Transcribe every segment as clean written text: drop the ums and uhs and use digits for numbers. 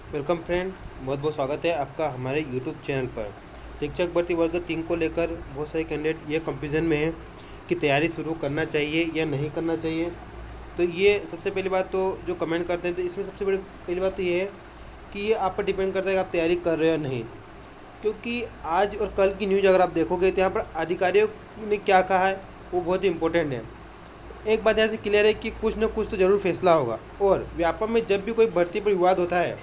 Welcome friend, बहुत बहुत स्वागत है आपका हमारे यूट्यूब चैनल पर। शिक्षक भर्ती वर्ग 3 को लेकर बहुत सारे कैंडिडेट ये कंफ्यूजन में है कि तैयारी शुरू करना चाहिए या नहीं करना चाहिए। तो ये सबसे पहली बात तो जो कमेंट करते हैं, तो इसमें सबसे बड़ी पहली बात तो ये है कि ये आप पर डिपेंड करता है कि आप तैयारी कर रहे हो या नहीं। क्योंकि आज और कल की न्यूज़ अगर आप देखोगे तो यहाँ पर अधिकारियों ने क्या कहा है वो बहुत ही इंपॉर्टेंट है। एक बात यहाँ से क्लियर है कि कुछ न कुछ तो ज़रूर फैसला होगा। और व्यापम में जब भी कोई भर्ती पर विवाद होता है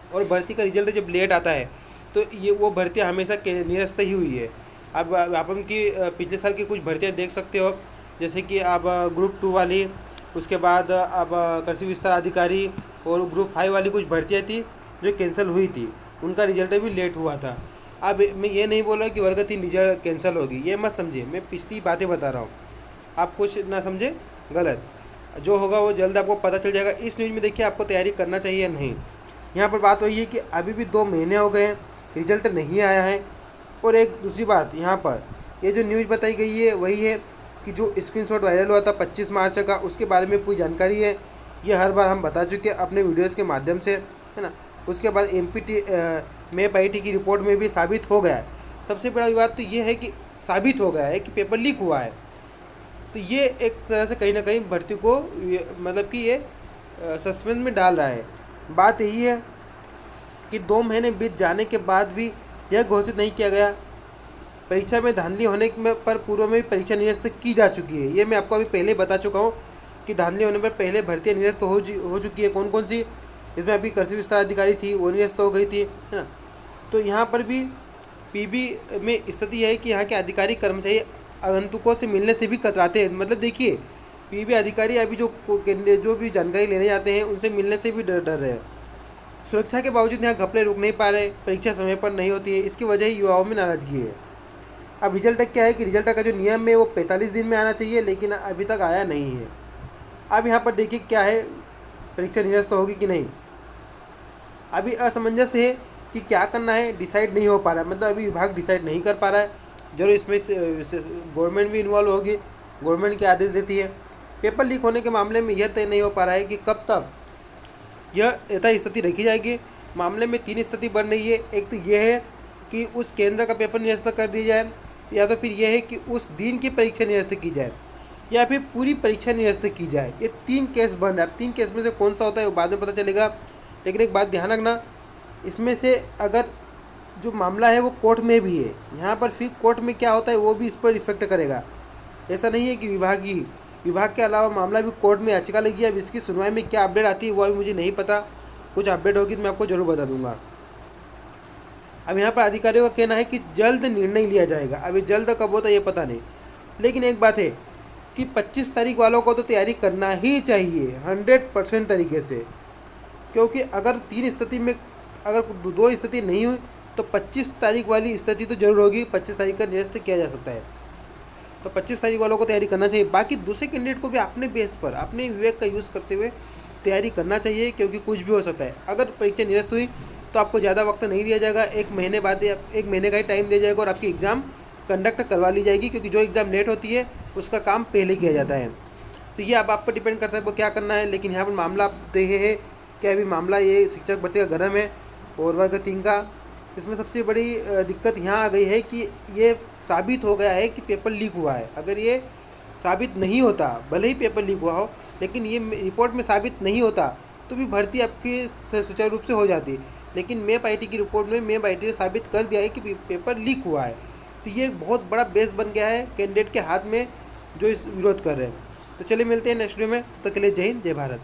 और भर्ती का रिजल्ट जब लेट आता है तो ये वो भर्तियाँ हमेशा निरस्त ही हुई है। अब आप उनकी पिछले साल की कुछ भर्तियाँ देख सकते हो, जैसे कि अब ग्रुप 2 वाली, उसके बाद अब कृषि विस्तार अधिकारी और ग्रुप 5 वाली कुछ भर्तियाँ थी जो कैंसिल हुई थी, उनका रिजल्ट भी लेट हुआ था। अब मैं ये नहीं बोल रहा कि वर्ग 3 रिजल्ट कैंसिल होगी, ये मत समझिए, मैं पिछली बातें बता रहा हूँ, आप कुछ ना समझे गलत। जो होगा वो जल्द आपको पता चल जाएगा। इस न्यूज़ में देखिए आपको तैयारी करना चाहिए या नहीं। यहाँ पर बात वही है कि अभी भी 2 महीने हो गए हैं, रिजल्ट नहीं आया है। और एक दूसरी बात यहाँ पर ये जो न्यूज़ बताई गई है वही है कि जो स्क्रीनशॉट वायरल हुआ था 25 मार्च का, उसके बारे में पूरी जानकारी है। ये हर बार हम बता चुके हैं अपने वीडियोज़ के माध्यम से, है ना। उसके बाद MPT मैप IT की रिपोर्ट में भी साबित हो गया है। सबसे बड़ा विवाद तो ये है कि साबित हो गया है कि पेपर लीक हुआ है। तो ये एक तरह से कहीं ना कहीं भर्ती को मतलब कि ये सस्पेंस में डाल रहा है। बात यही है कि 2 महीने बीत जाने के बाद भी यह घोषित नहीं किया गया। परीक्षा में धांधली होने पर पूर्व में भी परीक्षा निरस्त की जा चुकी है। ये मैं आपको अभी पहले बता चुका हूँ कि धांधली होने पर पहले भर्तियाँ निरस्त हो चुकी है। कौन कौन सी? इसमें अभी कृषि विस्तार अधिकारी थी, वो निरस्त हो गई थी, है ना। तो यहाँ पर भी PB में स्थिति है कि यहाँ के अधिकारी कर्मचारी आगंतुकों से मिलने से भी कतराते हैं। मतलब देखिए, PB अधिकारी अभी जो भी जानकारी लेने जाते हैं उनसे मिलने से भी डर रहे हैं। सुरक्षा के बावजूद यहाँ घपले रुक नहीं पा रहे, परीक्षा समय पर नहीं होती है, इसकी वजह ही युवाओं में नाराजगी है। अब रिजल्ट क्या है कि रिजल्ट का जो नियम है वो 45 दिन में आना चाहिए, लेकिन अभी तक आया नहीं है। अब यहाँ पर देखिए क्या है, परीक्षा निरस्त होगी कि नहीं। अभी असमंजस है कि क्या करना है, डिसाइड नहीं हो पा रहा है। मतलब अभी विभाग डिसाइड नहीं कर पा रहा है। जरूर इसमें गवर्नमेंट भी इन्वॉल्व होगी, गवर्नमेंट के आदेश देती है। पेपर लीक होने के मामले में यह तय नहीं हो पा रहा है कि कब तक यह यथास्थिति रखी जाएगी। मामले में 3 स्थिति बन रही है। एक तो यह है कि उस केंद्र का पेपर निरस्त कर दिया जाए, या तो फिर यह है कि उस दिन की परीक्षा निरस्त की जाए, या फिर पूरी परीक्षा निरस्त की जाए। ये 3 केस बन रहा है। अब 3 केस में से कौन सा होता है वो बाद में पता चलेगा। लेकिन एक बात ध्यान रखना, इसमें से अगर जो मामला है वो कोर्ट में भी है, यहाँ पर फिर कोर्ट में क्या होता है वो भी इस पर इफेक्ट करेगा। ऐसा नहीं है कि विभाग के अलावा मामला भी कोर्ट में याचिका लगी है। अब इसकी सुनवाई में क्या अपडेट आती है वो अभी मुझे नहीं पता। कुछ अपडेट होगी तो मैं आपको ज़रूर बता दूंगा। अब यहाँ पर अधिकारियों का कहना है कि जल्द निर्णय लिया जाएगा। अभी जल्द कब होता है ये पता नहीं, लेकिन एक बात है कि 25 तारीख वालों को तो तैयारी करना ही चाहिए 100% तरीके से। क्योंकि अगर 3 स्थिति में अगर 2 स्थिति नहीं हुई तो 25 तारीख वाली स्थिति तो जरूर होगी। 25 तारीख का निरस्त किया जा सकता है, तो 25 तारीख वालों को तैयारी करना चाहिए। बाकी दूसरे कैंडिडेट को भी अपने बेस पर अपने विवेक का यूज़ करते हुए तैयारी करना चाहिए, क्योंकि कुछ भी हो सकता है। अगर परीक्षा निरस्त हुई तो आपको ज़्यादा वक्त नहीं दिया जाएगा, 1 महीने बाद 1 महीने का ही टाइम दिया जाएगा और आपकी एग्ज़ाम कंडक्ट करवा ली जाएगी। क्योंकि जो एग्ज़ाम लेट होती है उसका काम पहले किया जाता है। तो ये अब आप पर डिपेंड करता है वो क्या करना है। लेकिन यहाँ पर मामला आप देखे है कि अभी मामला ये शिक्षक भर्ती का गर्म है और वर्ग 3 का। इसमें सबसे बड़ी दिक्कत यहाँ आ गई है कि ये साबित हो गया है कि पेपर लीक हुआ है। अगर ये साबित नहीं होता, भले ही पेपर लीक हुआ हो, लेकिन ये रिपोर्ट में साबित नहीं होता तो भी भर्ती आपकी सुचारू रूप से हो जाती। लेकिन मैप IT की रिपोर्ट में मैप IT ने साबित कर दिया है कि पेपर लीक हुआ है। तो ये एक बहुत बड़ा बेस बन गया है कैंडिडेट के हाथ में जो इस विरोध कर रहे हैं। तो चलिए मिलते हैं नेक्स्ट वीडियो में। तो के लिए जय हिंद, जय भारत।